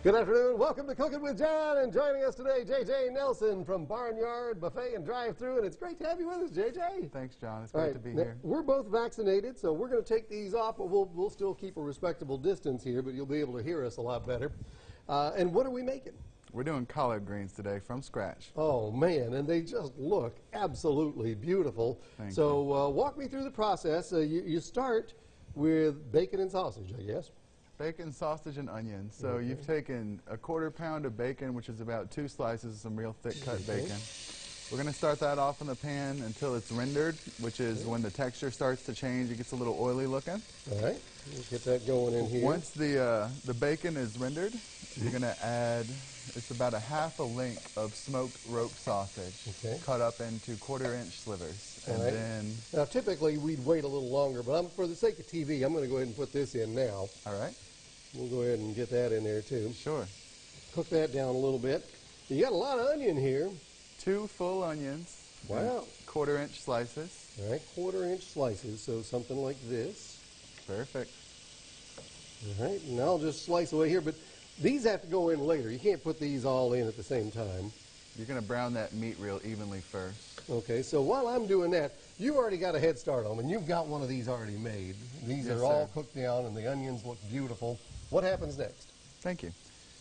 Good afternoon. Welcome to Cooking with John. And joining us today, J.J. Nelson from Barnyard Buffet and Drive-Thru. And it's great to have you with us, J.J. Thanks, John. It's great to be here. We're both vaccinated, so we're going to take these off, but we'll still keep a respectable distance here, but you'll be able to hear us a lot better. And what are we making? We're doing collard greens today from scratch. Oh, man, and they just look absolutely beautiful. Thank you. Walk me through the process. You start with bacon and sausage, I guess. Bacon, sausage, and onions. So you've taken a quarter pound of bacon, which is about 2 slices of some real thick cut bacon. We're going to start that off in the pan until it's rendered, which is when the texture starts to change. It gets a little oily looking. All right, let's get that going in here. Once the bacon is rendered, you're going to add, it's about a half a link of smoked rope sausage cut up into 1/4-inch slivers. And then, now typically we'd wait a little longer, but for the sake of TV, I'm going to go ahead and put this in now. all right, We'll go ahead and get that in there too. sure. Cook that down a little bit. You got a lot of onion here. 2 full onions. Wow. 1/4-inch slices. All right, 1/4-inch slices, so something like this. Perfect. All right, and I'll just slice away here, but these have to go in later. You can't put these all in at the same time. You're going to brown that meat real evenly first. Okay, so while I'm doing that, you already got a head start on them, and you've got one of these already made. These Yes, are all sir. cooked down, and the onions look beautiful. What happens next? Thank you.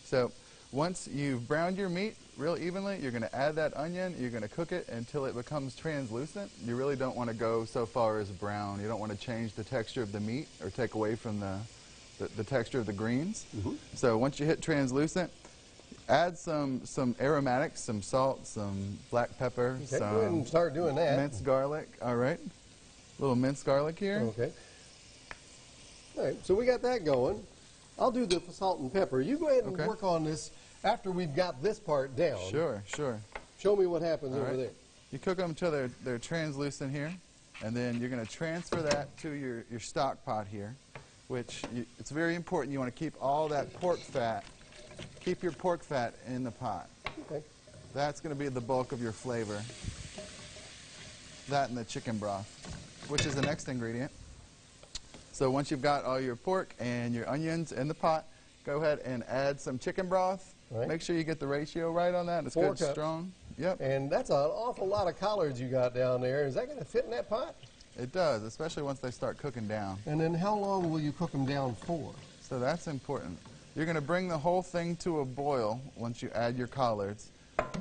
So once you've browned your meat real evenly, you're going to add that onion. You're going to cook it until it becomes translucent. You really don't want to go so far as brown. You don't want to change the texture of the meat or take away from the texture of the greens. So once you hit translucent, add some aromatics, some salt, some black pepper, Okay, go ahead and start doing that. minced garlic. All right. A little minced garlic here. Okay. All right, so we got that going. I'll do the salt and pepper. You go ahead and work on this after we've got this part down. Sure, sure. Show me what happens All over right. there. You cook them until they're translucent here, and then you're going to transfer that to your stock pot here, which it's very important. You want to keep all that pork fat, keep your pork fat in the pot. Okay. That's going to be the bulk of your flavor. That and the chicken broth, which is the next ingredient. So once you've got all your pork and your onions in the pot, go ahead and add some chicken broth. Right. Make sure you get the ratio right on that. It's 4 good, cups. strong. Yep. And that's an awful lot of collards you got down there. Is that going to fit in that pot? It does, especially once they start cooking down. And then how long will you cook them down for? So that's important. You're going to bring the whole thing to a boil once you add your collards.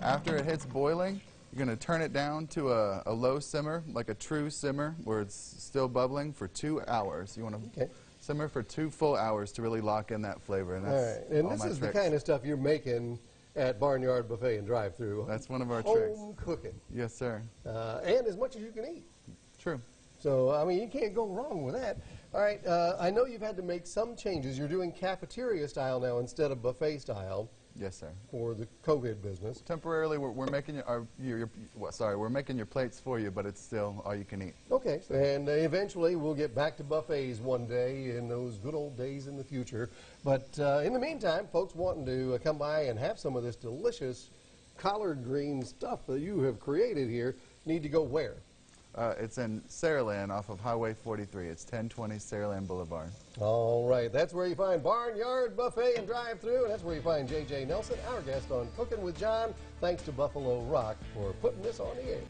After it hits boiling, you're going to turn it down to a low simmer, like a true simmer, where it's still bubbling for 2 hours. You want to simmer for 2 full hours to really lock in that flavor. And that's all right. And all this my is tricks. the kind of stuff you're making at Barnyard Buffet and Drive-Thru. That's one of our tricks. Home cooking. Yes, sir. And as much as you can eat. True. So, I mean, you can't go wrong with that. All right, I know you've had to make some changes. You're doing cafeteria style now instead of buffet style. Yes, sir. For the COVID business. Temporarily, we're making we're making your plates for you, but it's still all you can eat. Okay, and eventually we'll get back to buffets one day in those good old days in the future. But in the meantime, folks wanting to come by and have some of this delicious collard green stuff that you have created here need to go where? It's in Saraland off of Highway 43. It's 1020 Saraland Boulevard. All right, that's where you find Barnyard Buffet and Drive-Thru, and that's where you find J.J. Nelson, our guest on Cooking with John. Thanks to Buffalo Rock for putting this on the air.